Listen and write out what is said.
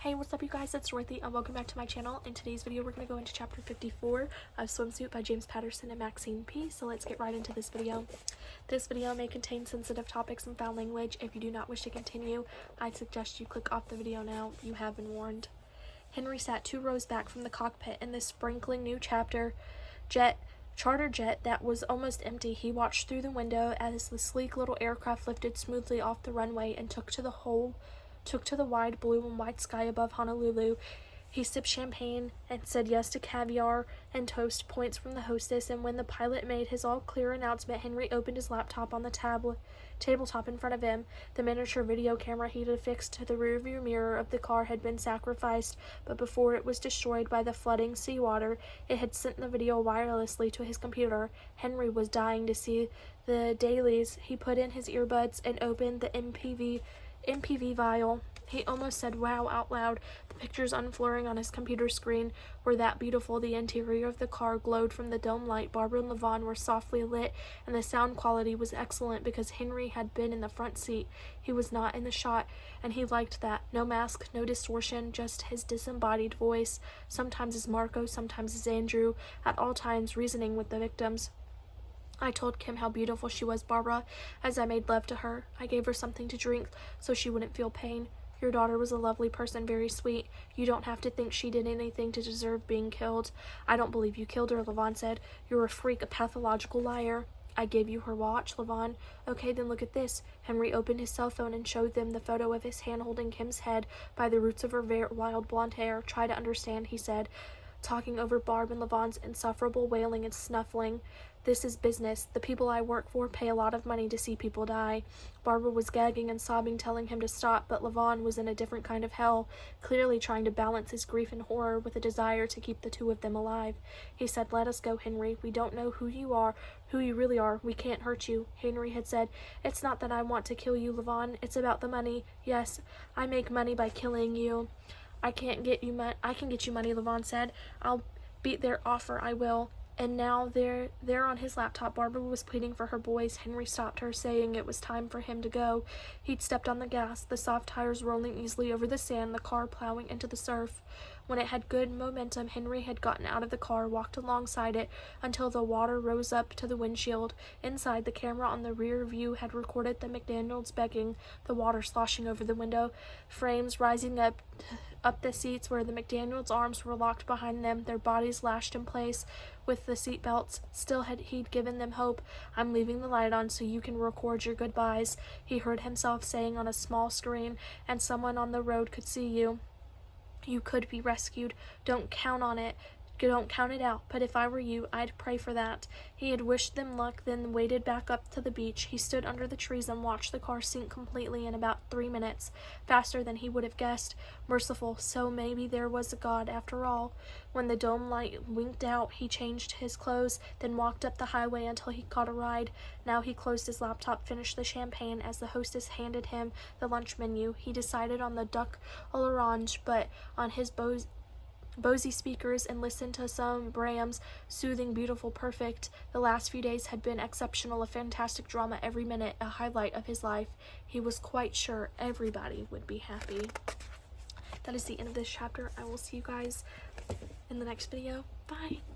Hey, what's up you guys, it's Dorothy and welcome back to my channel. In today's video we're going to go into chapter 54 of Swimsuit by James Patterson and Maxine P. So let's get right into this video. This video may contain sensitive topics and foul language. If you do not wish to continue, I'd suggest you click off the video now. You have been warned. Henry sat 2 rows back from the cockpit in this sprinkling new charter jet that was almost empty. He watched through the window as the sleek little aircraft lifted smoothly off the runway and took to the wide blue and white sky above Honolulu. He sipped champagne and said yes to caviar and toast points from the hostess, and when the pilot made his all-clear announcement, Henry opened his laptop on the tabletop in front of him. The miniature video camera he'd affixed to the rearview mirror of the car had been sacrificed, but before it was destroyed by the flooding seawater, it had sent the video wirelessly to his computer. Henry was dying to see the dailies. He put in his earbuds and opened the MPV vial. He almost said wow out loud. The pictures unflurring on his computer screen were that beautiful. The interior of the car glowed from the dome light. Barbara and Levon were softly lit, and the sound quality was excellent because Henry had been in the front seat. He was not in the shot, and he liked that. No mask, no distortion, just his disembodied voice, sometimes as Marco, sometimes as Andrew, at all times reasoning with the victims. I told Kim how beautiful she was, Barbara, as I made love to her. I gave her something to drink so she wouldn't feel pain. Your daughter was a lovely person, very sweet. You don't have to think she did anything to deserve being killed. I don't believe you killed her, Levon said. You're a freak, a pathological liar. I gave you her watch, Levon. Okay, then look at this. Henry opened his cell phone and showed them the photo of his hand holding Kim's head by the roots of her wild blonde hair. Try to understand, he said, talking over Barb and Levon's insufferable wailing and snuffling. This is business. The people I work for pay a lot of money to see people die. Barbara was gagging and sobbing, telling him to stop, but Levon was in a different kind of hell, clearly trying to balance his grief and horror with a desire to keep the two of them alive. He said, "Let us go, Henry. We don't know who you really are. We can't hurt you." Henry had said, "It's not that I want to kill you, Levon. It's about the money. Yes, I make money by killing you." I can get you money, Levon said. I'll beat their offer, I will. And now there on his laptop, Barbara was pleading for her boys. Henry stopped her, saying it was time for him to go. He'd stepped on the gas, the soft tires rolling easily over the sand, the car plowing into the surf. When it had good momentum, Henry had gotten out of the car, walked alongside it until the water rose up to the windshield. Inside, the camera on the rear view had recorded the McDaniels begging, the water sloshing over the window frames, rising up the seats where the McDaniels' arms were locked behind them, their bodies lashed in place with the seat belts. Still he'd given them hope. "I'm leaving the light on so you can record your goodbyes," he heard himself saying on a small screen, "and someone on the road could see you. You could be rescued. Don't count on it. Don't count it out, but if I were you, I'd pray for that." He had wished them luck, then waded back up to the beach. He stood under the trees and watched the car sink completely in about 3 minutes, faster than he would have guessed. Merciful, so maybe there was a God after all. When the dome light winked out, he changed his clothes, then walked up the highway until he caught a ride. Now he closed his laptop, finished the champagne as the hostess handed him the lunch menu. He decided on the duck à l'orange, but on his Bose speakers, and listened to some Brahms, soothing, beautiful, perfect. The last few days had been exceptional, a fantastic drama every minute, a highlight of his life. He was quite sure everybody would be happy. That is the end of this chapter. I will see you guys in the next video. Bye!